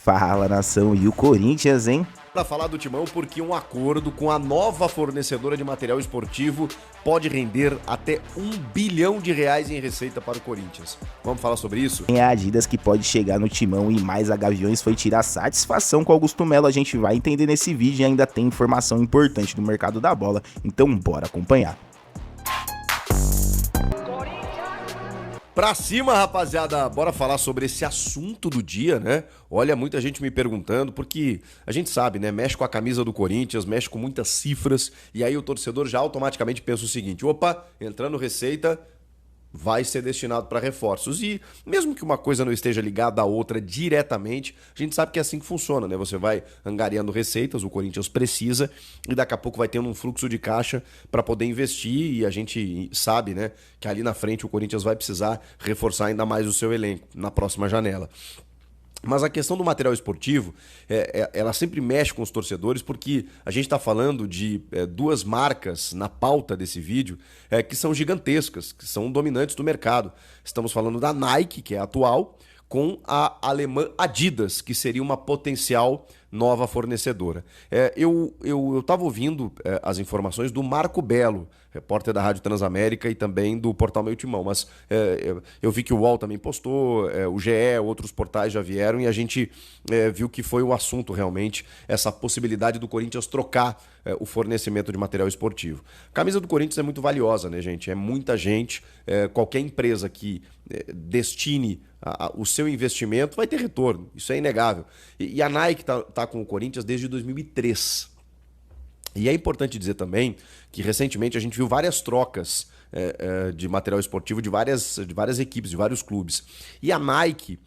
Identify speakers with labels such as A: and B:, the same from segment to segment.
A: Fala, nação, e o Corinthians, hein?
B: Para falar do Timão, porque um acordo com a nova fornecedora de material esportivo pode render até R$ 1 bilhão em receita para o Corinthians. Vamos falar sobre isso?
A: Tem a Adidas que pode chegar no Timão e mais a Gaviões foi tirar satisfação com o Augusto Melo. A gente vai entender nesse vídeo e ainda tem informação importante do mercado da bola, então bora acompanhar.
B: Pra cima, rapaziada, bora falar sobre esse assunto do dia, né? Olha, muita gente me perguntando, porque a gente sabe, né? Mexe com a camisa do Corinthians, mexe com muitas cifras, e aí o torcedor já automaticamente pensa o seguinte: opa, entrando receita, vai ser destinado para reforços. E mesmo que uma coisa não esteja ligada à outra diretamente, a gente sabe que é assim que funciona, né? Você vai angariando receitas, o Corinthians precisa, e daqui a pouco vai tendo um fluxo de caixa para poder investir, e a gente sabe, né, que ali na frente o Corinthians vai precisar reforçar ainda mais o seu elenco na próxima janela. Mas a questão do material esportivo, ela sempre mexe com os torcedores, porque a gente está falando de duas marcas na pauta desse vídeo que são gigantescas, que são dominantes do mercado. Estamos falando da Nike, que é a atual, com a alemã Adidas, que seria uma potencial nova fornecedora. Eu estava ouvindo as informações do Marco Belo, repórter da Rádio Transamérica e também do portal Meu Timão, mas eu vi que o UOL também postou, o GE, outros portais já vieram e a gente viu que foi o assunto realmente, essa possibilidade do Corinthians trocar o fornecimento de material esportivo. A camisa do Corinthians é muito valiosa, né, gente? É muita gente, qualquer empresa que destine o seu investimento vai ter retorno, isso é inegável. E a Nike tá com o Corinthians desde 2003. E é importante dizer também que recentemente a gente viu várias trocas de material esportivo de várias equipes, de vários clubes. E a Nike,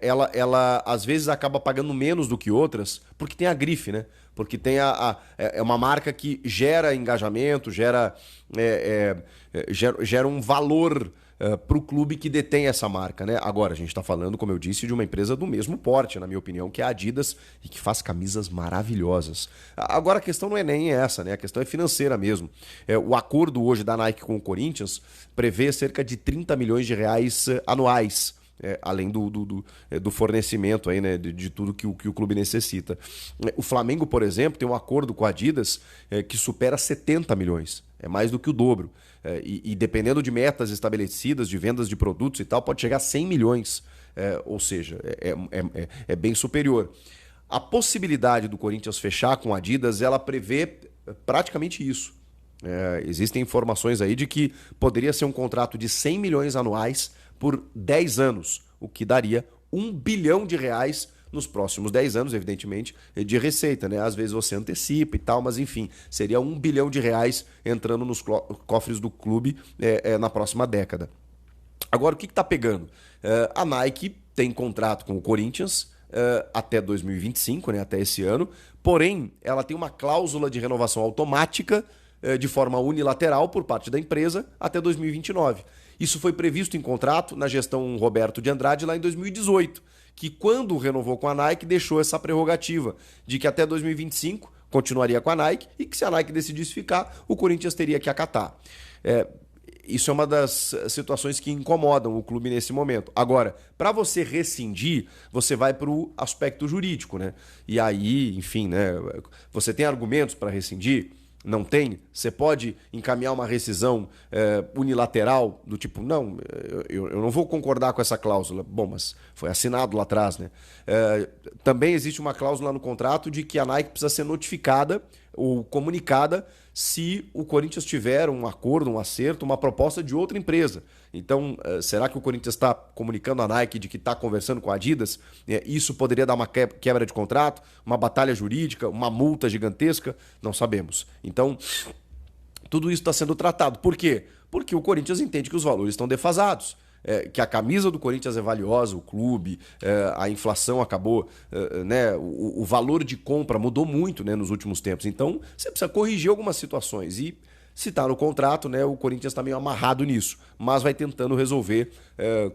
B: ela às vezes acaba pagando menos do que outras porque tem a grife, né? Porque tem é uma marca que gera engajamento, gera um valor para o clube que detém essa marca, né? Agora, a gente está falando, como eu disse, de uma empresa do mesmo porte, na minha opinião, que é a Adidas e que faz camisas maravilhosas. Agora, a questão não é nem essa, né? A questão é financeira mesmo. O acordo hoje da Nike com o Corinthians prevê cerca de 30 milhões de reais anuais. Além do fornecimento aí, né, de tudo que o clube necessita. O Flamengo, por exemplo, tem um acordo com a Adidas que supera 70 milhões. É mais do que o dobro. E dependendo de metas estabelecidas, de vendas de produtos e tal, pode chegar a 100 milhões. Ou seja, é bem superior. A possibilidade do Corinthians fechar com a Adidas, ela prevê praticamente isso. Existem informações aí de que poderia ser um contrato de 100 milhões anuais por 10 anos, o que daria R$ 1 bilhão nos próximos 10 anos, evidentemente, de receita, né? Às vezes você antecipa e tal, mas enfim, seria R$ 1 bilhão entrando nos cofres do clube na próxima década. Agora, o que está pegando? A Nike tem contrato com o Corinthians até 2025, né? Até esse ano, porém, ela tem uma cláusula de renovação automática de forma unilateral por parte da empresa até 2029. Isso foi previsto em contrato na gestão Roberto de Andrade lá em 2018, que quando renovou com a Nike deixou essa prerrogativa de que até 2025 continuaria com a Nike e que se a Nike decidisse ficar, o Corinthians teria que acatar. Isso é uma das situações que incomodam o clube nesse momento. Agora, para você rescindir, você vai para o aspecto jurídico, né? E aí, enfim, né? Você tem argumentos para rescindir? Não tem? Você pode encaminhar uma rescisão unilateral, do tipo, não, eu não vou concordar com essa cláusula. Bom, mas foi assinado lá atrás, né? Também existe uma cláusula no contrato de que a Nike precisa ser notificada ou comunicada se o Corinthians tiver um acordo, um acerto, uma proposta de outra empresa. Então, será que o Corinthians está comunicando a Nike de que está conversando com a Adidas? Isso poderia dar uma quebra de contrato, uma batalha jurídica, uma multa gigantesca? Não sabemos. Então, tudo isso está sendo tratado. Por quê? Porque o Corinthians entende que os valores estão defasados. Que a camisa do Corinthians é valiosa, o clube, a inflação acabou, né, o valor de compra mudou muito, né, nos últimos tempos. Então, você precisa corrigir algumas situações. E se está no contrato, né, o Corinthians está meio amarrado nisso, mas vai tentando resolver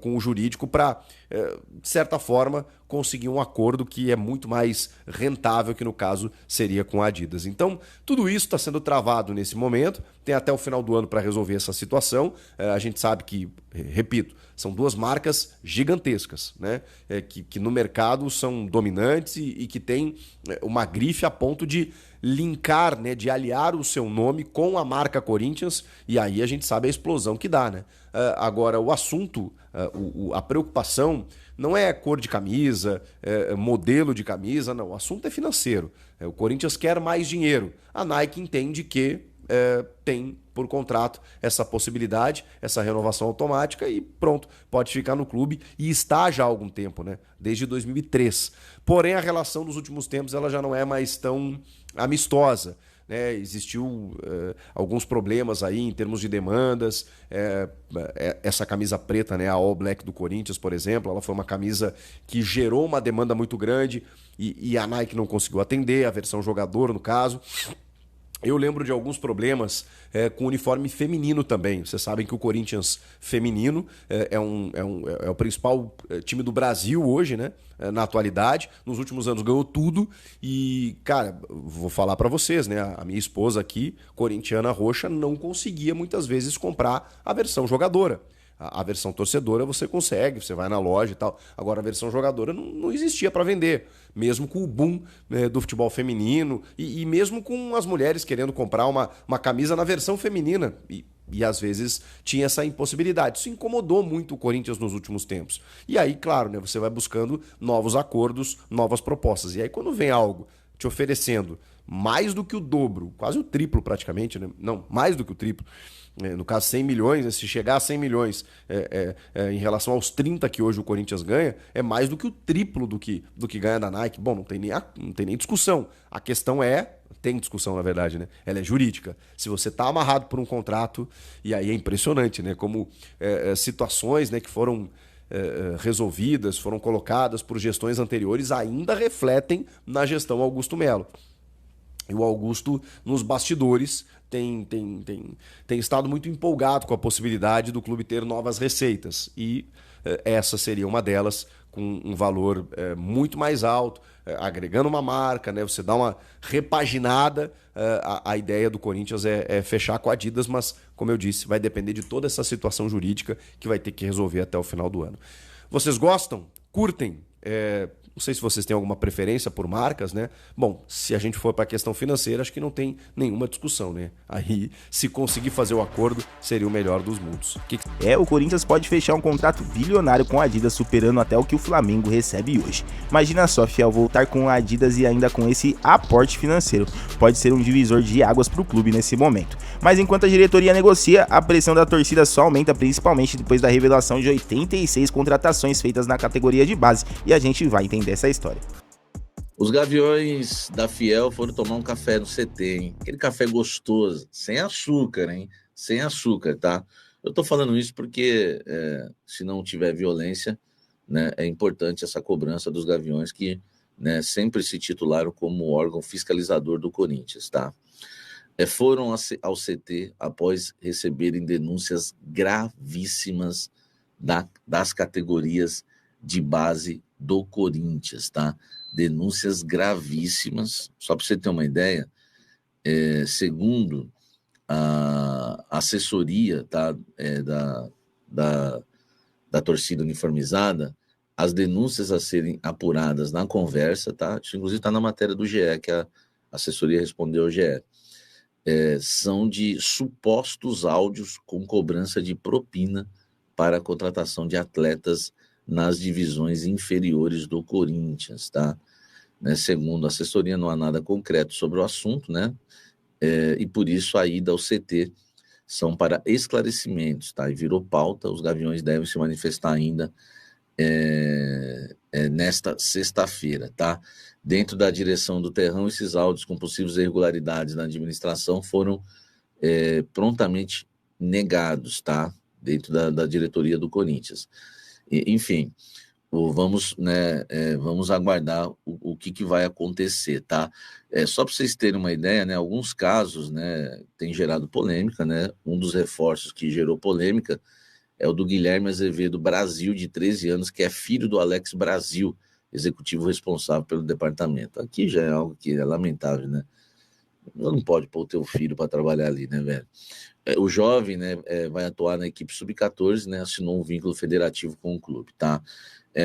B: com o jurídico para, de certa forma, conseguir um acordo que é muito mais rentável que no caso seria com a Adidas. Então, tudo isso está sendo travado nesse momento, tem até o final do ano para resolver essa situação. A gente sabe que, repito, são duas marcas gigantescas, né? Que no mercado são dominantes e que têm uma grife a ponto de linkar, né, de aliar o seu nome com a marca Corinthians, e aí a gente sabe a explosão que dá, né? Agora, o assunto, a preocupação não é cor de camisa, modelo de camisa, não. O assunto é financeiro. O Corinthians quer mais dinheiro. A Nike entende que tem por contrato essa possibilidade, essa renovação automática e pronto, pode ficar no clube e está já há algum tempo, né? Desde 2003. Porém, a relação dos últimos tempos ela já não é mais tão amistosa. Né, existiu alguns problemas aí em termos de demandas. Essa camisa preta, né, a All Black do Corinthians, por exemplo, ela foi uma camisa que gerou uma demanda muito grande e a Nike não conseguiu atender, a versão jogador no caso. Eu lembro de alguns problemas com o uniforme feminino também. Vocês sabem que o Corinthians feminino é o principal time do Brasil hoje, né? Na atualidade. Nos últimos anos ganhou tudo. E, cara, vou falar pra vocês, né? A minha esposa aqui, corintiana roxa, não conseguia muitas vezes comprar a versão jogadora. A versão torcedora você consegue, você vai na loja e tal. Agora a versão jogadora não existia para vender. Mesmo com o boom do futebol feminino e mesmo com as mulheres querendo comprar uma camisa na versão feminina. E às vezes tinha essa impossibilidade. Isso incomodou muito o Corinthians nos últimos tempos. E aí, claro, né, você vai buscando novos acordos, novas propostas. E aí quando vem algo te oferecendo mais do que o dobro, quase o triplo praticamente, né? Não, mais do que o triplo, no caso 100 milhões, né? Se chegar a 100 milhões em relação aos 30 que hoje o Corinthians ganha, é mais do que o triplo do que ganha da Nike. Bom, não tem nem discussão. A questão tem discussão na verdade, né? Ela é jurídica. Se você está amarrado por um contrato, e aí é impressionante, né? Como situações, né, que foram resolvidas, foram colocadas por gestões anteriores, ainda refletem na gestão Augusto Melo. E o Augusto, nos bastidores, tem estado muito empolgado com a possibilidade do clube ter novas receitas. E essa seria uma delas, com um valor muito mais alto, agregando uma marca, né? Você dá uma repaginada. A ideia do Corinthians é fechar com a Adidas, mas, como eu disse, vai depender de toda essa situação jurídica que vai ter que resolver até o final do ano. Vocês gostam? Curtem? Não sei se vocês têm alguma preferência por marcas, né? Bom, se a gente for para a questão financeira, acho que não tem nenhuma discussão, né? Aí, se conseguir fazer o acordo, seria o melhor dos mundos.
A: O Corinthians pode fechar um contrato bilionário com a Adidas, superando até o que o Flamengo recebe hoje. Imagina só, fiel, voltar com a Adidas e ainda com esse aporte financeiro. Pode ser um divisor de águas para o clube nesse momento. Mas enquanto a diretoria negocia, a pressão da torcida só aumenta, principalmente depois da revelação de 86 contratações feitas na categoria de base. E a gente vai entender essa história.
C: Os Gaviões da Fiel foram tomar um café no CT, hein? Aquele café gostoso, sem açúcar, hein? Sem açúcar, tá? Eu tô falando isso porque se não tiver violência, né, é importante essa cobrança dos Gaviões que, né, sempre se titularam como órgão fiscalizador do Corinthians, tá? Foram ao CT após receberem denúncias gravíssimas das categorias de base do Corinthians, tá? Denúncias gravíssimas. Só para você ter uma ideia, segundo a assessoria, tá, da torcida uniformizada, as denúncias a serem apuradas na conversa, tá? Isso inclusive está na matéria do GE, que a assessoria respondeu ao GE. São de supostos áudios com cobrança de propina para a contratação de atletas nas divisões inferiores do Corinthians, tá? Né, segundo a assessoria, não há nada concreto sobre o assunto, né? E por isso a ida ao CT são para esclarecimentos, tá? E virou pauta, os Gaviões devem se manifestar ainda nesta sexta-feira, tá? Dentro da direção do Terrão, esses áudios com possíveis irregularidades na administração foram prontamente negados, tá? Dentro da diretoria do Corinthians. Enfim, vamos aguardar o que vai acontecer, tá? Só para vocês terem uma ideia, né? Alguns casos, né, têm gerado polêmica, né? Um dos reforços que gerou polêmica é o do Guilherme Azevedo Brasil, de 13 anos, que é filho do Alex Brasil, executivo responsável pelo departamento. Aqui já é algo que é lamentável, né? Não pode pôr o teu filho para trabalhar ali, né, velho? O jovem, né, vai atuar na equipe sub-14, né, assinou um vínculo federativo com o clube, tá?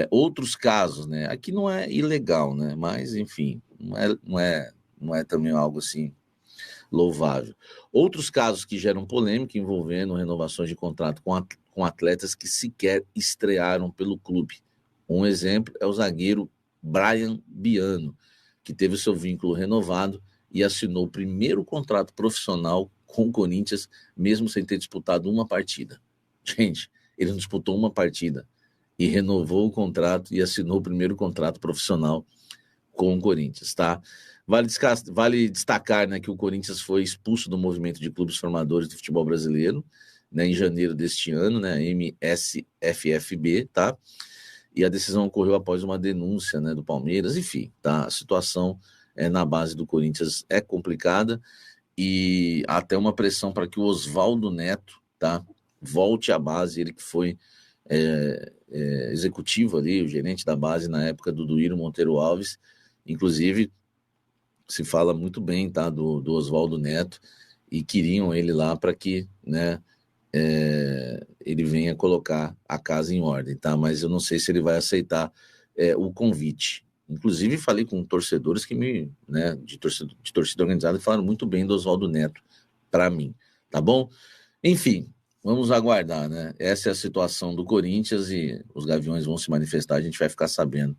C: Outros casos, né, aqui não é ilegal, né, mas, enfim, não é também algo assim louvável. Outros casos que geram polêmica envolvendo renovações de contrato com atletas que sequer estrearam pelo clube. Um exemplo é o zagueiro Brian Biano, que teve seu vínculo renovado e assinou o primeiro contrato profissional com o Corinthians, mesmo sem ter disputado uma partida. Gente, ele não disputou uma partida e renovou o contrato e assinou o primeiro contrato profissional com o Corinthians, tá? Vale destacar, né, que o Corinthians foi expulso do movimento de clubes formadores do futebol brasileiro, né, em janeiro deste ano, né, MSFFB, tá? E a decisão ocorreu após uma denúncia, né, do Palmeiras, enfim, tá? A situação na base do Corinthians é complicada e há até uma pressão para que o Oswaldo Neto, tá, volte à base, ele que foi executivo ali, o gerente da base na época do Duírio Monteiro Alves. Inclusive se fala muito bem, tá, do Oswaldo Neto, e queriam ele lá para que, né, ele venha colocar a casa em ordem, tá? Mas eu não sei se ele vai aceitar o convite. Inclusive falei com torcedores que de torcida organizada, que falaram muito bem do Oswaldo Neto para mim, tá bom? Enfim, vamos aguardar, né? Essa é a situação do Corinthians e os Gaviões vão se manifestar, a gente vai ficar sabendo.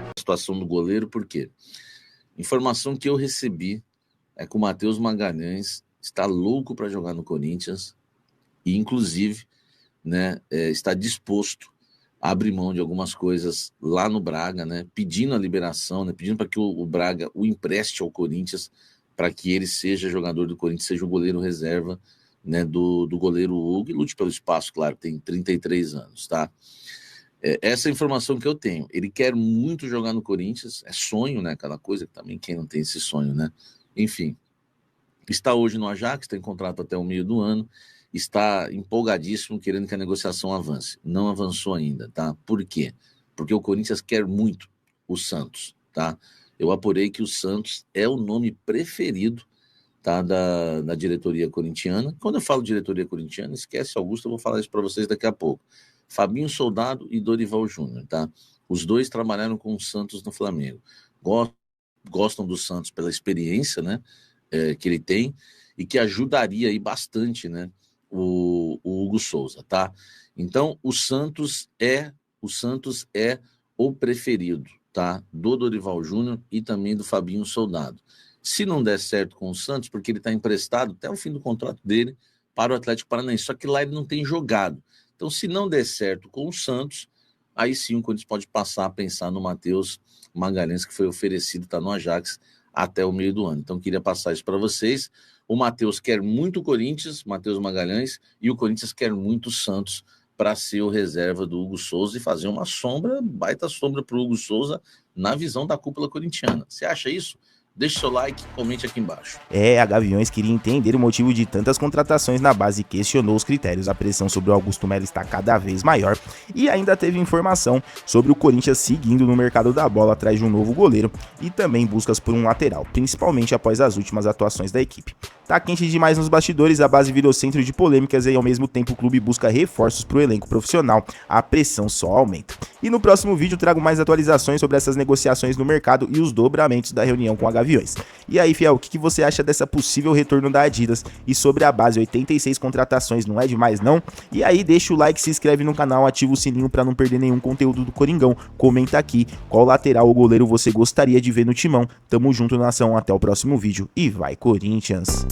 C: A situação do goleiro, por quê? Informação que eu recebi é que o Matheus Magalhães está louco para jogar no Corinthians e, inclusive, né, está disposto a abrir mão de algumas coisas lá no Braga, né, pedindo a liberação, né, pedindo para que o Braga o empreste ao Corinthians para que ele seja jogador do Corinthians, seja o goleiro reserva, né, do goleiro Hugo e lute pelo espaço, claro, tem 33 anos, tá? Essa é a informação que eu tenho. Ele quer muito jogar no Corinthians, é sonho, né, aquela coisa que também quem não tem esse sonho, né? Enfim, está hoje no Ajax, tem contrato até o meio do ano, está empolgadíssimo, querendo que a negociação avance. Não avançou ainda, tá? Por quê? Porque o Corinthians quer muito o Santos, tá? Eu apurei que o Santos é o nome preferido, tá, da diretoria corintiana. Quando eu falo diretoria corintiana, esquece Augusto, eu vou falar isso para vocês daqui a pouco. Fabinho Soldado e Dorival Júnior, tá? Os dois trabalharam com o Santos no Flamengo. Gostam do Santos pela experiência, né, que ele tem e que ajudaria aí bastante, né, o Hugo Souza, tá? Então, o Santos é o preferido, tá? Do Dorival Júnior e também do Fabinho Soldado. Se não der certo com o Santos, porque ele está emprestado até o fim do contrato dele para o Atlético Paranaense, só que lá ele não tem jogado. Então, se não der certo com o Santos, aí sim o Corinthians pode passar a pensar no Matheus Magalhães, que foi oferecido, está no Ajax até o meio do ano. Então, queria passar isso para vocês. O Matheus quer muito o Corinthians, Matheus Magalhães, e o Corinthians quer muito o Santos para ser o reserva do Hugo Souza e fazer uma baita sombra para o Hugo Souza na visão da cúpula corintiana. Você acha isso? Deixe seu like, comente aqui embaixo.
A: A Gaviões queria entender o motivo de tantas contratações na base e questionou os critérios. A pressão sobre o Augusto Melo está cada vez maior e ainda teve informação sobre o Corinthians seguindo no mercado da bola atrás de um novo goleiro e também buscas por um lateral, principalmente após as últimas atuações da equipe. Tá quente demais nos bastidores, a base virou centro de polêmicas e ao mesmo tempo o clube busca reforços para o elenco profissional. A pressão só aumenta. E no próximo vídeo trago mais atualizações sobre essas negociações no mercado e os dobramentos da reunião com a Gaviões. E aí, fiel, o que você acha dessa possível retorno da Adidas e sobre a base? 86 contratações, não é demais não? E aí, deixa o like, se inscreve no canal, ativa o sininho para não perder nenhum conteúdo do Coringão. Comenta aqui qual lateral ou goleiro você gostaria de ver no timão. Tamo junto, nação, até o próximo vídeo e vai Corinthians!